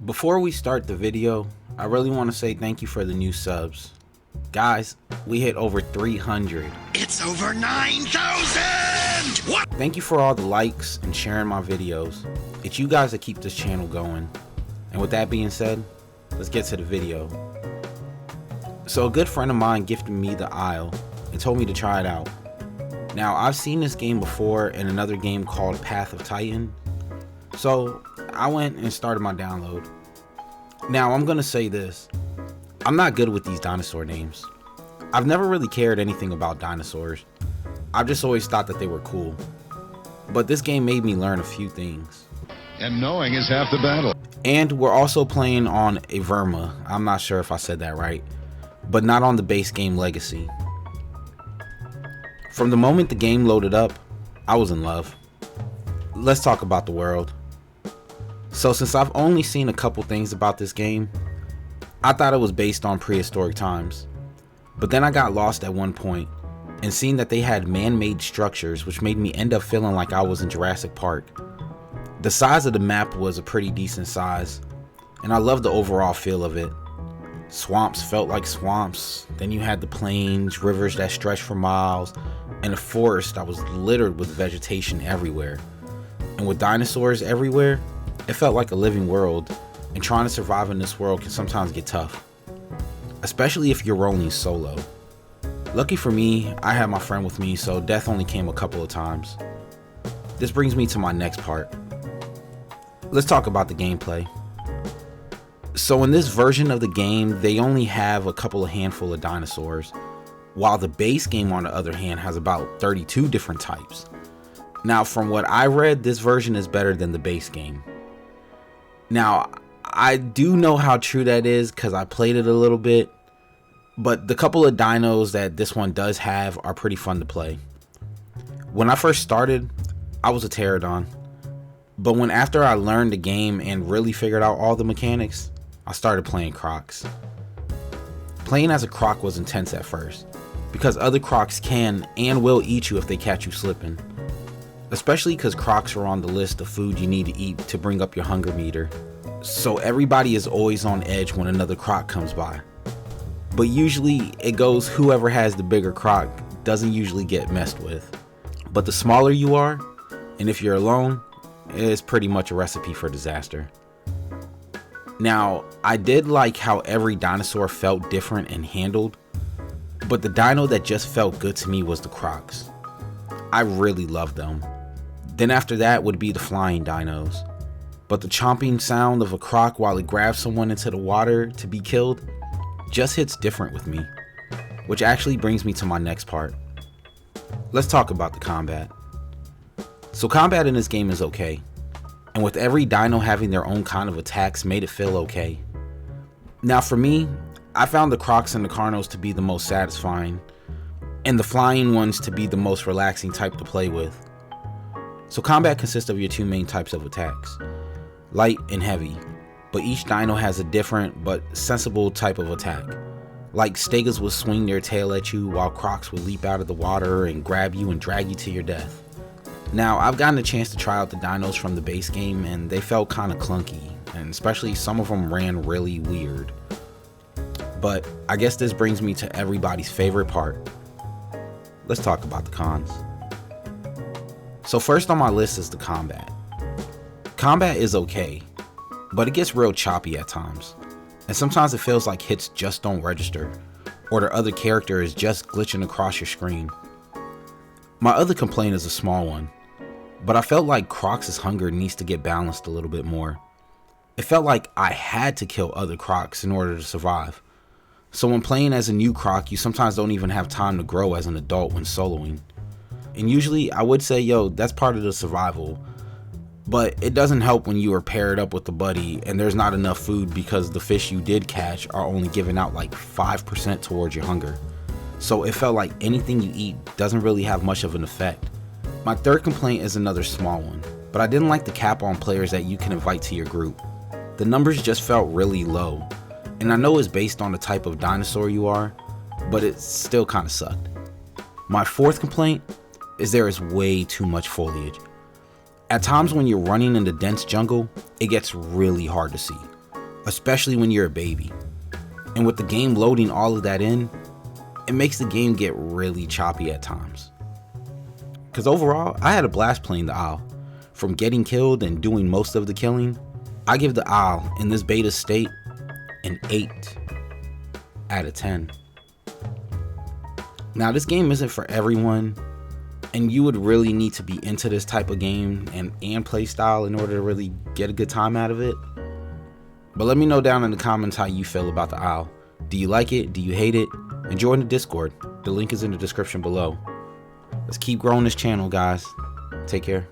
Before we start the video, I really want to say thank you for the new subs. Guys, we hit over 300. It's over 9,000! What? Thank you for all the likes and sharing my videos. It's you guys that keep this channel going. And with that being said, let's get to the video. So a good friend of mine gifted me the Isle and told me to try it out. Now, I've seen this game before in another game called Path of Titan. So I went and started my download. Now, I'm gonna say this. I'm not good with these dinosaur names. I've never really cared anything about dinosaurs. I've just always thought that they were cool. But this game made me learn a few things. And knowing is half the battle. And we're also playing on Averma. I'm not sure if I said that right, but not on the base game Legacy. From the moment the game loaded up, I was in love. Let's talk about the world. So since I've only seen a couple things about this game, I thought it was based on prehistoric times. But then I got lost at one point and seen that they had man-made structures, which made me end up feeling like I was in Jurassic Park. The size of the map was a pretty decent size, and I loved the overall feel of it. Swamps felt like swamps, then you had the plains, rivers that stretched for miles, and a forest that was littered with vegetation everywhere. And with dinosaurs everywhere, it felt like a living world, and trying to survive in this world can sometimes get tough, especially if you're rolling solo. Lucky for me, I had my friend with me, so death only came a couple of times. This brings me to my next part. Let's talk about the gameplay. So in this version of the game, they only have a handful of dinosaurs, while the base game on the other hand has about 32 different types. Now from what I read, this version is better than the base game. Now I do know how true that is because I played it a little bit, but the couple of dinos that this one does have are pretty fun to play. When I first started, I was a pterodon. But after I learned the game and really figured out all the mechanics, I started playing crocs. Playing as a croc was intense at first, because other crocs can and will eat you if they catch you slipping. Especially because crocs are on the list of food you need to eat to bring up your hunger meter. So everybody is always on edge when another croc comes by. But usually it goes whoever has the bigger croc doesn't usually get messed with. But the smaller you are, and if you're alone, it's pretty much a recipe for disaster. Now, I did like how every dinosaur felt different and handled, but the dino that just felt good to me was the crocs. I really loved them. Then after that would be the flying dinos. But the chomping sound of a croc while it grabs someone into the water to be killed just hits different with me, which actually brings me to my next part. Let's talk about the combat. So combat in this game is okay, and with every dino having their own kind of attacks made it feel okay. Now for me, I found the crocs and the carnos to be the most satisfying, and the flying ones to be the most relaxing type to play with. So combat consists of your two main types of attacks, light and heavy, but each dino has a different but sensible type of attack. Like stegas will swing their tail at you, while crocs will leap out of the water and grab you and drag you to your death. Now, I've gotten a chance to try out the dinos from the base game, and they felt kind of clunky, and especially some of them ran really weird. But I guess this brings me to everybody's favorite part. Let's talk about the cons. So first on my list is the combat. Combat is okay, but it gets real choppy at times, and sometimes it feels like hits just don't register, or the other character is just glitching across your screen. My other complaint is a small one, but I felt like Crocs' hunger needs to get balanced a little bit more. It felt like I had to kill other Crocs in order to survive. So when playing as a new Croc, you sometimes don't even have time to grow as an adult when soloing. And usually I would say, yo, that's part of the survival. But it doesn't help when you are paired up with a buddy and there's not enough food because the fish you did catch are only giving out like 5% towards your hunger. So it felt like anything you eat doesn't really have much of an effect. My third complaint is another small one, but I didn't like the cap on players that you can invite to your group. The numbers just felt really low, and I know it's based on the type of dinosaur you are, but it still kind of sucked. My fourth complaint is there is way too much foliage. At times when you're running in the dense jungle, it gets really hard to see. especially when you're a baby. And with the game loading all of that in, it makes the game get really choppy at times. Because overall, I had a blast playing the Isle. From getting killed and doing most of the killing, I give the Isle in this beta state an 8 out of 10. Now, this game isn't for everyone, and you would really need to be into this type of game and play style in order to really get a good time out of it. But let me know down in the comments how you feel about the Isle. Do you like it? Do you hate it? And join the Discord. The link is in the description below. Let's keep growing this channel, guys. Take care.